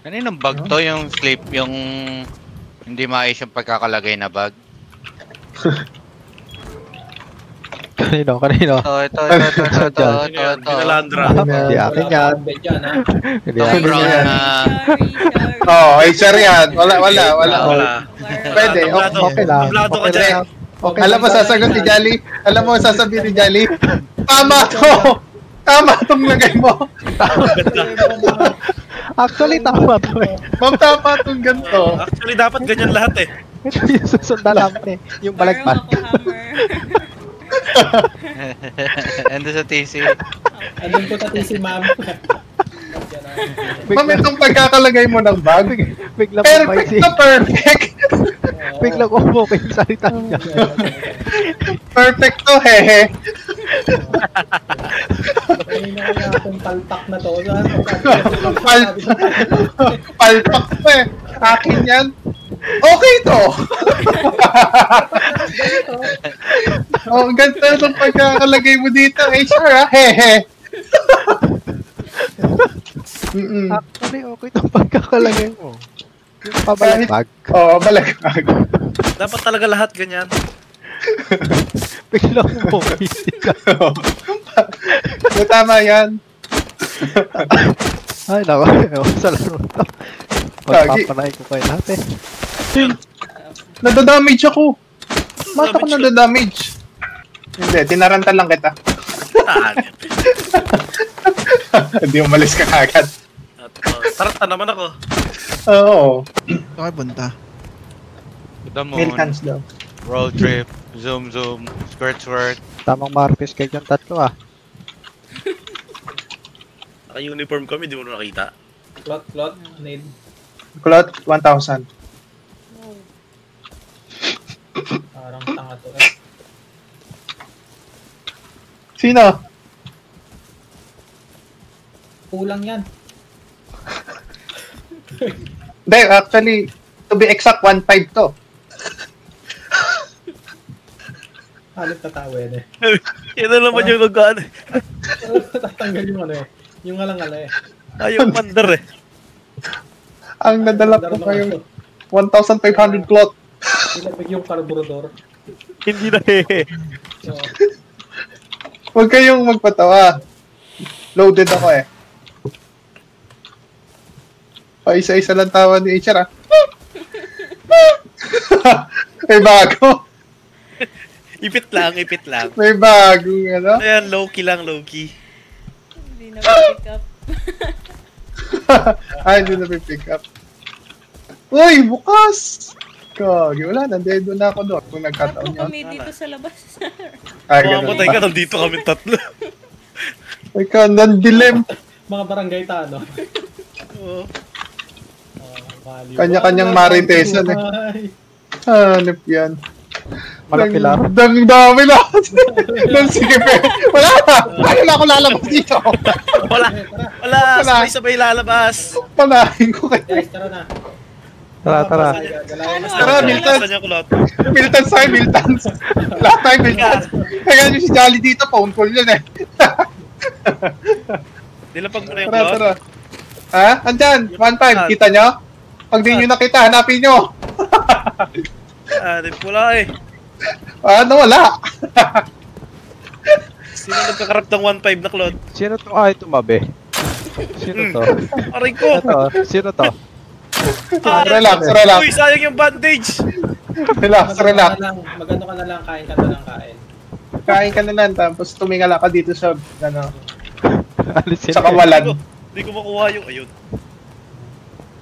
Kaninong bag to? Yung sleep, yung hindi maayos yung pagkakalagay na bag? Kanino? Ito. Binalandra. Hindi akin yan. Hindi Itong akin brown yan. na... Oh, HR yan. Wala. Wala. Pwede. Okay lang. Tablado ka Okay dyan. lang. Okay Alam mo sasagot ni Jolly? Alam mo sasabihin ni Jolly? Tama to! Tama tong lagay mo! Actually, tama to eh. Ma'am, tama tong ganito. Actually, dapat ganyan lahat eh. Ito yung susundan namin eh. Yung balagpag. Ando sa TC. Andun po sa TC, ma'am. Ma'am, itong pagkakalagay mo ng bag. Biglang Perfect na perfect! Biglang umupo yung salita niya. Perfect to, hehe. Ayun na kaya itong palpak na to. Palpak to eh. Akin yan. Okay to! Oh, ang ganda ng pagkakalagay mo dito, HR ha, hehe. Actually, okay itong pagkakalagay mo. Yung pabalagpag. Oo, balagpag. Dapat talaga lahat ganyan. Biglang umupo. Tama yan. Ay, naku. Ewan sa laro to. Magpapanahin ko kayo natin. Nadadamage ako. Bakit ako nadadamage? Hindi, tinarantan lang kita. Hindi umalis ka kagad. Taranta naman ako. Oo. Okay, punta. The moon. Milk cans daw. Road trip. Zoom. Squirt. Tamang marpis kayo yung tatlo ah. Naka-uniform kami, di mo na nakita. Plot, need. Kulot, 1,000. Parang tanga to eh. Sino? Kulang yan. Hindi, actually, to be exact, 1,500 to. Halit tatawa yan eh. Yan na naman yung nag-ano. Tatanggal yung ano eh. Yung alang-ala eh. Yung mandar eh. Ang nadala ko kayong 1,500 cloth. Ilabig yung carburetor. Hindi na eh. So, Huwag kayong magpatawa. Loaded ako eh. Isa-isa lang tawa ni HR ah. May bago. Ipit lang. May bagong ano. Ayan, low-key lang, low-key. Hindi na pick up. Ay, hindi na pick up. Uy, bukas! Kagi, wala. Nandito na ako doon kung nagkataon Ako yun. kami dito sa labas. Ay, Mamamatay ganun ka, ba? nandito kami tatlo. Ay, ka, nandilim. mga barangay tano. Oo. Kanya-kanyang maritesan eh. Hanip yan. Malaki lang. Dami lahat. Sige, wala na. Ano na ako lalabas dito? Wala, sabay-sabay lalabas. Panahin ko kayo. Guys, tara na. Tara. Tara, Miltans. Miltans tayo, Miltans. Lahat tayo, Miltans. Kaya nyo si Jolly dito, phone call yun eh. Nilapag mo na yung Tara, cloud. tara. Ha? Andyan, 1.5. Kita nyo? Pag di nyo nakita, hanapin nyo. Di pula eh. Ano, wala. Sino nagkakarap ng 1.5 na cloud? Sino to? Ay, tumabi. Sino to? Aray ko! Sino to? Relax. Uy, sayang yung bandage! Relax. Magano ka na lang, kain ka na lang kain. Kain ka na lang, tapos tumingala ka dito sa, ano, Alis sa sila eh. kawalan. Hindi ko makuha yung ayun.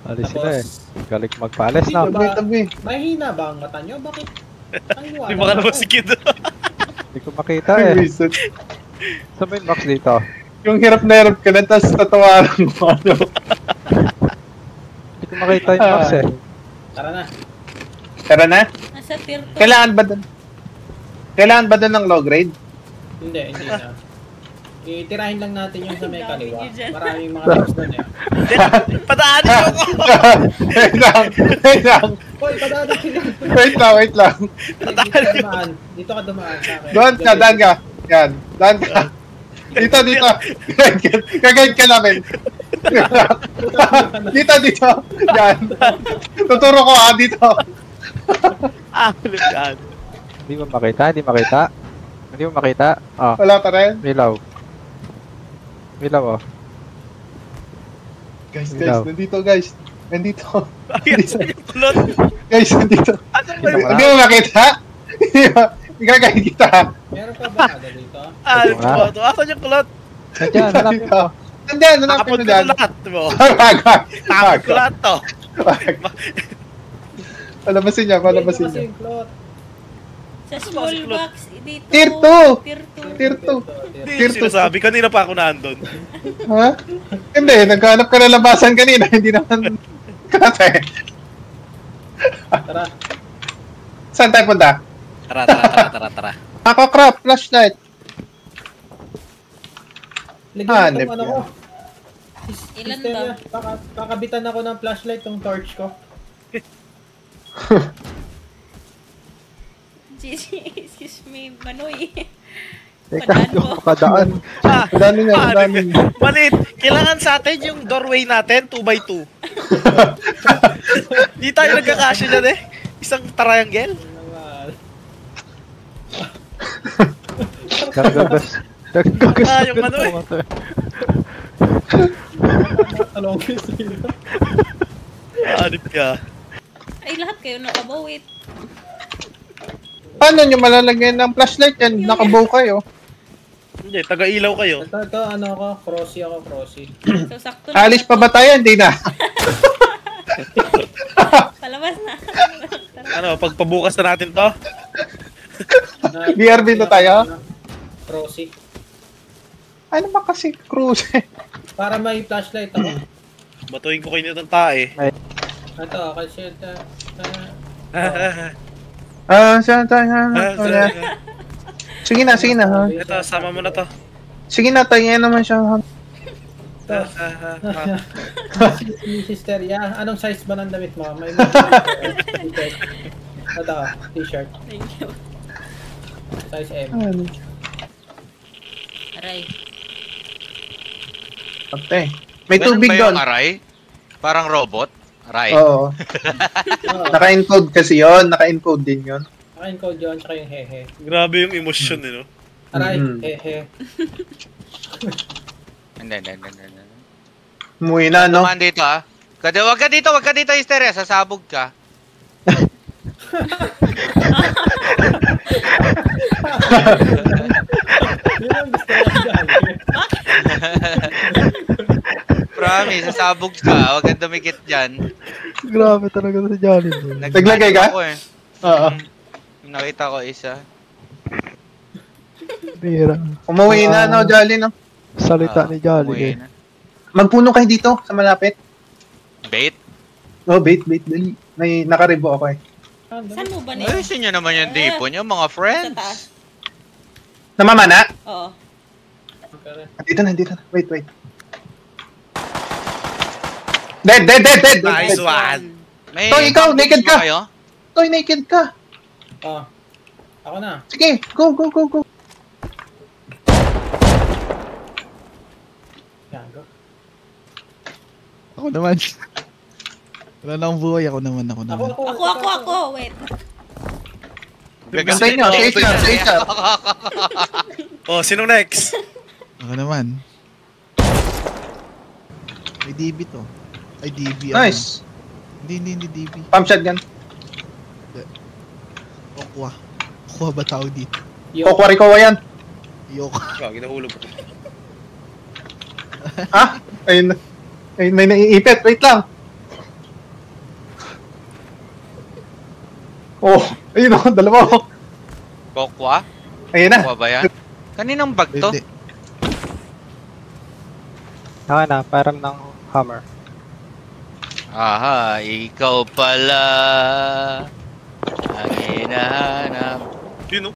Alis sila eh. Galing magpaalis na. Tabi. Mahina ba ang mata nyo? Bakit? Hindi makalabas si Kid. Hindi ko makita eh. Saan ba yung box dito? Yung hirap na hirap ka na, tapos tatawaran mo ano. Hindi ko makita yung box eh. Tara na. Tara na. Nasa tier 2. Kailangan ba doon ng low grade? Hindi na. Itirahin lang natin yung sa may Dami kaliwa. niyo dyan. Maraming mga tips doon eh. Padaanin mo ko! Wait lang. Hoy, padaanin sila. Wait lang. Dito ka dumaan sa akin. Doon ka. Yan. Doon ka. Dito. Kagayad ka namin. Dito. Yan. Tuturo ko dito. Ulit yan. Hindi mo makita. Hindi mo makita. Oh, Wala pa rin. milaw. Milaw, oh. Guys, Ilaw. Nandito. Ayun, saan yung kulot? Guys, nandito. Ano ba yun? Hindi mo makita? Gagayad kita. Meron pa ba ada dito? Ano ba ito? Asan yung kulot? Nandiyan, hanapin mo. Nandiyan, hanapin Nakapot mo ko dyan. lahat, mo. Wag. Nakapot ko lahat to. Palabasin niya. Dito kasi yung plot. Sa small box, dito. Tier 2. Tier 2. Tier 2. Hindi Tier yung sinasabi. Kanina pa ako nandun. Ha? Hindi, naghanap ka na labasan kanina. Hindi naman. Kasi. Tara. Saan tayo punta? Tara. Ako crap, flashlight. Lagyan mo Hanep itong ano ko. Ilan Sister ba? na, kakabitan ako ng flashlight tong torch ko. Excuse me, Manoy. Teka, Padaan yung mo. makadaan. Madami niya, madami niya. Malit, kailangan sa atin yung doorway natin, 2x2. Di tayo nagkakasya dyan eh. Isang triangle. Gagagas. Yung Manoy. Talong sila. Anip ka. Ay, lahat kayo nakabawit. Paano nyo malalagyan ng flashlight yan? Nakabow kayo. Hindi, taga-ilaw kayo. Ito, ano ako, crossy. So, sakto na. Alis pa ba tayo? Hindi na. Palabas na. Ano, pagpabukas na natin to? BRB na tayo? Crossy. Ano ba kasi cruise? Para may flashlight ako. Batuhin ko kayo ng tae. Ito, kasi Saan tayo? Sige na. Ito, sama mo na to. Sige na, tayo naman siya. si Sister, yeah. Anong size ba ng damit mo? May ito, t-shirt. Thank you. Size M. Aray. Okay. May Ganun tubig ba yung doon. aray? Parang robot? Aray. Oo. Naka-encode kasi yon, naka-encode din yon. Naka-encode yun, tsaka yung hehe. Grabe yung emosyon eh, no? Aray, Mhm. hehe. Hindi. Umuwi na, no? Tumaan dito Wag ka dito, Hysteria. Sasabog ka. Yun ang gusto ko dyan. Promise, sasabog ka. Wag kang dumikit dyan. Grabe talaga sa Johnny. Naglagay ka? Ako, eh. Oo. Nakita ko isa. Bira. Umuwi na, no, Jolly, no? Salita ni Jolly. Umuwi Eh. na. Magpuno kayo dito, sa malapit. Bait? Oh, bait, dali. May nakaribo ako eh. Saan mo ba na yun? Ayusin nyo naman yung dipo nyo, mga Sa friends. taas. Namamana? Oo. Dito na. Wait. Dead! Nice one! May Toy, ikaw, package naked ba ka. kayo? Toy, naked ka. Oh. Ako na. Sige, go. Yan, go. Ako naman. Wala na akong buhay, ako naman. Ako. Wait. Bantay nyo, sa isa. Oh, sinong next? Ako naman. May DB to. Ay, DB. Nice. Hindi DB. Pump shotgun. Okwa. Okwa ba tawag dito? Kokwari-kowa yan. Yok. Ginahulog ko. Ha? Ayun, may naiipit. Wait lang. Oh, ayun o, dalawa. Kokwa? Ayun na. Kokwa ba yan? Kaninang bag to? Hindi. Saka na, parang ng hammer. Aha, ikaw pala ang hinahanap. Yun, no?